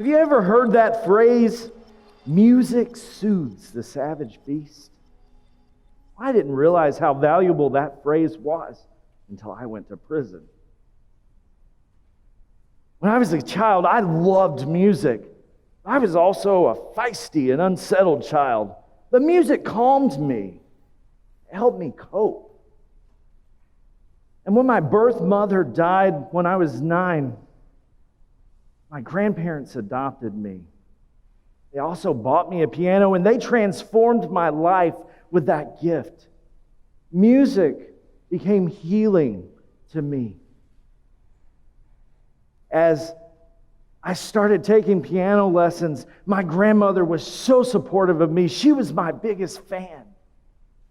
Have you ever heard that phrase, music soothes the savage beast? I didn't realize how valuable that phrase was until I went to prison. When I was a child, I loved music. I was also a feisty and unsettled child. But music calmed me, it helped me cope. And when my birth mother died when I was 9, my grandparents adopted me. They also bought me a piano, and they transformed my life with that gift. Music became healing to me. As I started taking piano lessons, my grandmother was so supportive of me. She was my biggest fan.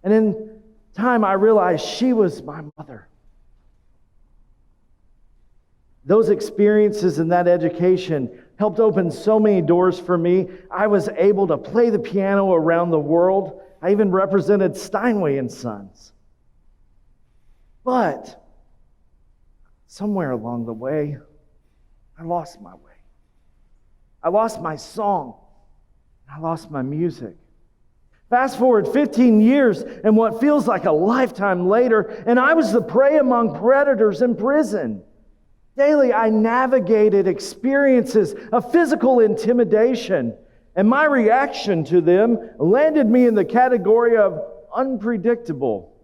And in time, I realized she was my mother. Those experiences and that education helped open so many doors for me. I was able to play the piano around the world. I even represented Steinway and Sons. But somewhere along the way, I lost my way. I lost my song. I lost my music. Fast forward 15 years, and what feels like a lifetime later, and I was the prey among predators in prison. Daily, I navigated experiences of physical intimidation, and my reaction to them landed me in the category of unpredictable.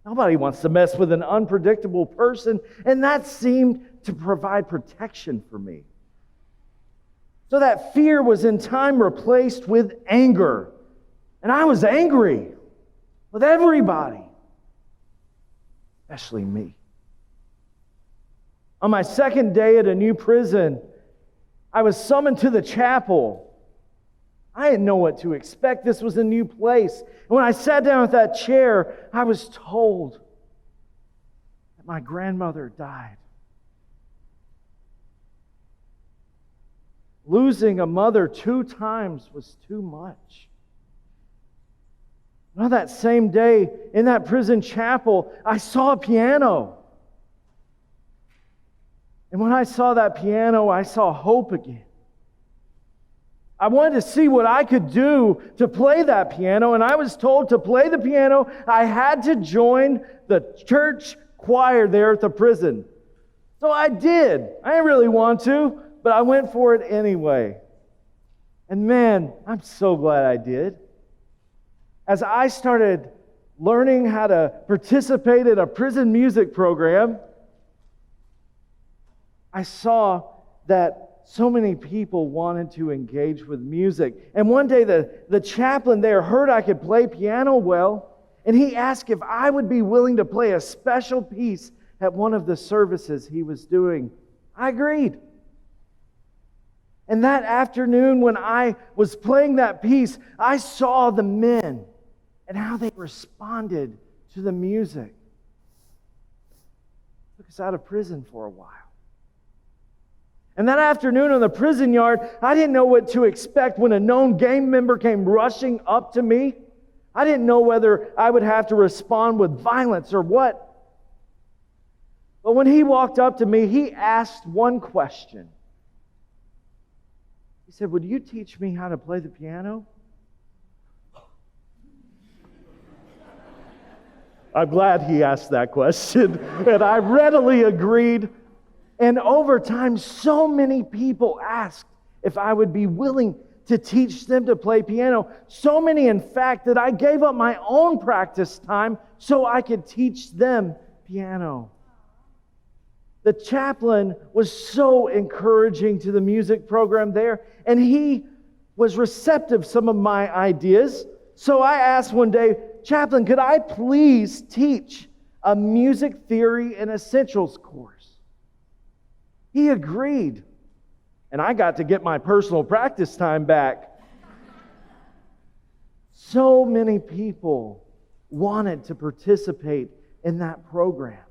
Nobody wants to mess with an unpredictable person, and that seemed to provide protection for me. So that fear was in time replaced with anger, and I was angry with everybody, especially me. On my second day at a new prison, I was summoned to the chapel. I didn't know what to expect. This was a new place. And when I sat down at that chair, I was told that my grandmother died. Losing a mother 2 times was too much. Well, that same day in that prison chapel, I saw a piano. And when I saw that piano, I saw hope again. I wanted to see what I could do to play that piano, and I was told to play the piano, I had to join the church choir there at the prison. So I did. I didn't really want to, but I went for it anyway. And man, I'm so glad I did. As I started learning how to participate in a prison music program, I saw that so many people wanted to engage with music. And one day the chaplain there heard I could play piano well, and he asked if I would be willing to play a special piece at one of the services he was doing. I agreed. And that afternoon when I was playing that piece, I saw the men and how they responded to the music. Took us out of prison for a while. And that afternoon on the prison yard, I didn't know what to expect when a known gang member came rushing up to me. I didn't know whether I would have to respond with violence or what. But when he walked up to me, he asked one question. He said, "Would you teach me how to play the piano?" I'm glad he asked that question, and I readily agreed. And over time, so many people asked if I would be willing to teach them to play piano. So many, in fact, that I gave up my own practice time so I could teach them piano. The chaplain was so encouraging to the music program there, and he was receptive to some of my ideas. So I asked one day, "Chaplain, could I please teach a music theory and essentials course?" He agreed, and I got to get my personal practice time back. So many people wanted to participate in that program.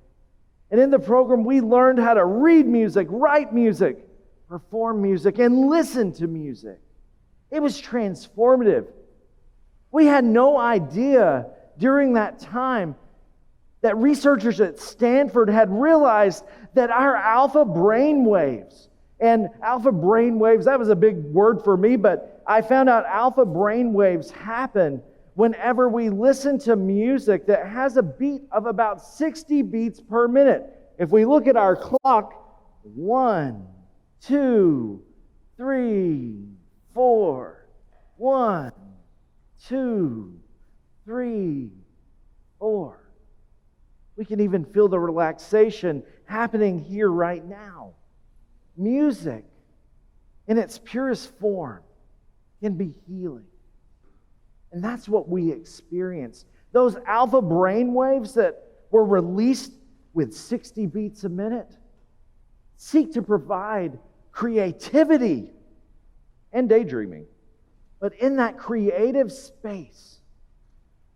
And in the program, we learned how to read music, write music, perform music, and listen to music. It was transformative. We had no idea during that time that researchers at Stanford had realized that our alpha brain waves And alpha brainwaves, that was a big word for me, but I found out alpha brainwaves happen whenever we listen to music that has a beat of about 60 beats per minute. If we look at our clock, 1, 2, 3, 4, 1, 2, 3, 4. We can even feel the relaxation happening here right now. Music, in its purest form, can be healing. And that's what we experience. Those alpha brain waves that were released with 60 beats a minute seek to provide creativity and daydreaming. But in that creative space,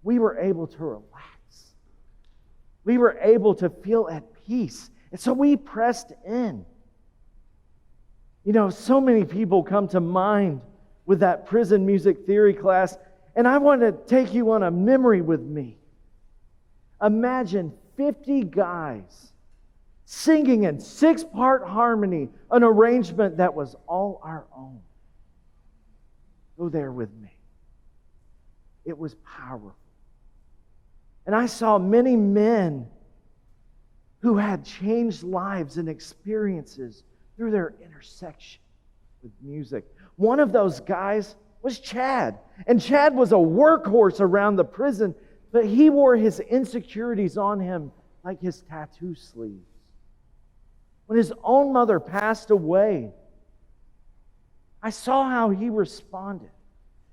we were able to relax. We were able to feel at peace. And so we pressed in. You know, so many people come to mind with that prison music theory class, and I want to take you on a memory with me. Imagine 50 guys singing in 6-part harmony, an arrangement that was all our own. Go there with me. It was powerful. And I saw many men who had changed lives and experiences through their intersection with music. One of those guys was Chad. And Chad was a workhorse around the prison, but he wore his insecurities on him like his tattoo sleeves. When his own mother passed away, I saw how he responded.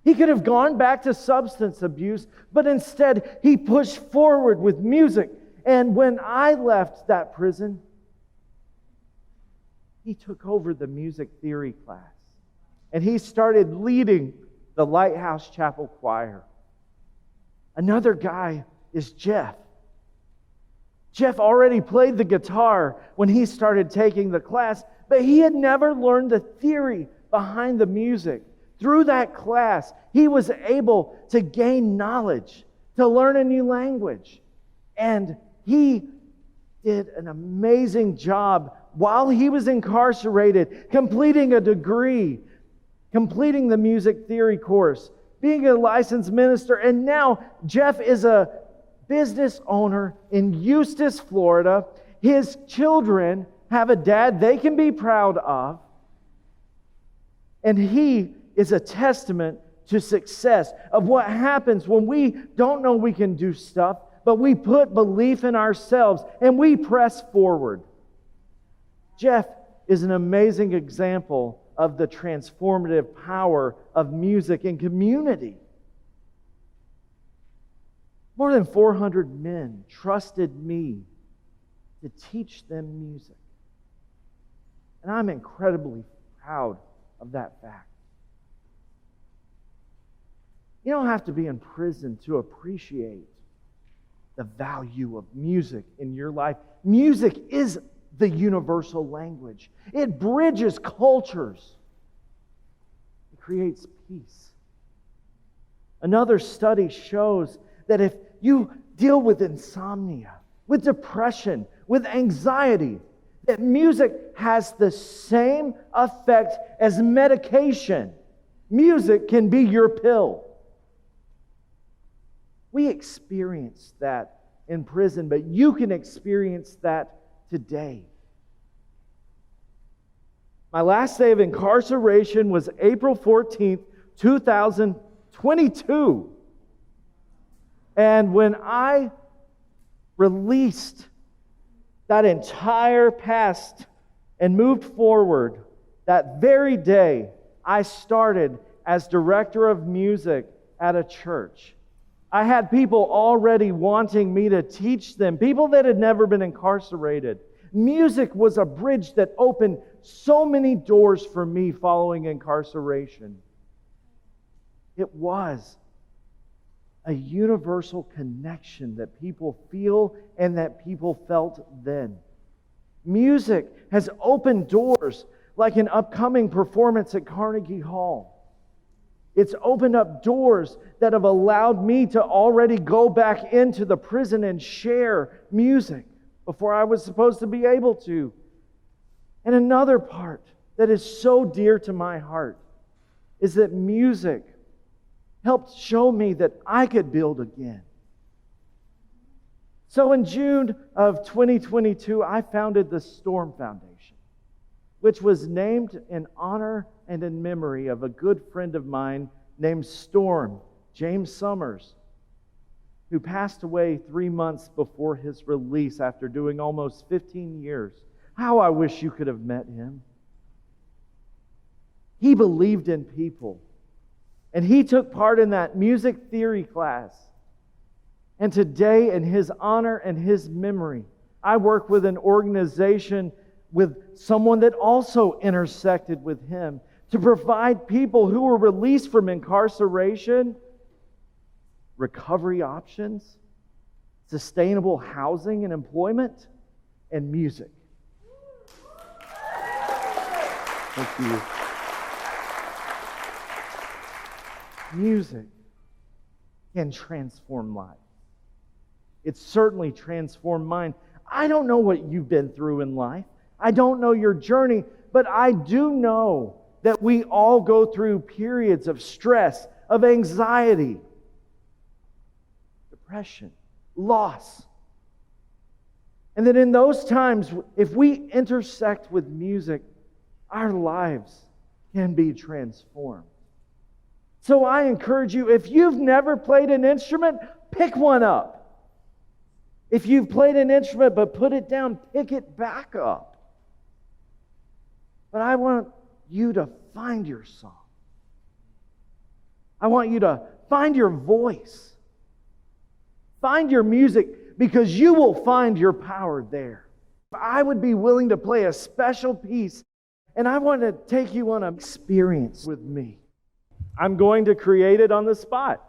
He could have gone back to substance abuse, but instead he pushed forward with music. And when I left that prison, he took over the music theory class. And he started leading the Lighthouse Chapel Choir. Another guy is Jeff. Jeff already played the guitar when he started taking the class, but he had never learned the theory behind the music. Through that class, he was able to gain knowledge, to learn a new language. And he did an amazing job while he was incarcerated, completing a degree, completing the music theory course, being a licensed minister. And now Jeff is a business owner in Eustis, Florida. His children have a dad they can be proud of. And he is a testament to success of what happens when we don't know we can do stuff, but we put belief in ourselves and we press forward. Jeff is an amazing example of the transformative power of music in community. More than 400 men trusted me to teach them music. And I'm incredibly proud of that fact. You don't have to be in prison to appreciate the value of music in your life. Music is the universal language. It bridges cultures. It creates peace. Another study shows that if you deal with insomnia, with depression, with anxiety, that music has the same effect as medication. Music can be your pill. We experienced that in prison, but you can experience that today. My last day of incarceration was April 14th, 2022. And when I released that entire past and moved forward, that very day, I started as director of music at a church. I had people already wanting me to teach them, people that had never been incarcerated. Music was a bridge that opened so many doors for me following incarceration. It was a universal connection that people feel and that people felt then. Music has opened doors like an upcoming performance at Carnegie Hall. It's opened up doors that have allowed me to already go back into the prison and share music before I was supposed to be able to. And another part that is so dear to my heart is that music helped show me that I could build again. So in June of 2022, I founded the Storm Foundation, which was named in honor and in memory of a good friend of mine named Storm, James Summers, who passed away 3 months before his release after doing almost 15 years. How I wish you could have met him. He believed in people, and he took part in that music theory class. And today, in his honor and his memory, I work with an organization with someone that also intersected with him to provide people who were released from incarceration recovery options, sustainable housing and employment, and music. Thank you. Music can transform life. It's certainly transformed mine. I don't know what you've been through in life. I don't know your journey, but I do know that we all go through periods of stress, of anxiety, depression, loss. And that in those times, if we intersect with music, our lives can be transformed. So I encourage you, if you've never played an instrument, pick one up. If you've played an instrument but put it down, pick it back up. But I want you to find your song. I want you to find your voice. Find your music, because you will find your power there. I would be willing to play a special piece, and I want to take you on an experience with me. I'm going to create it on the spot.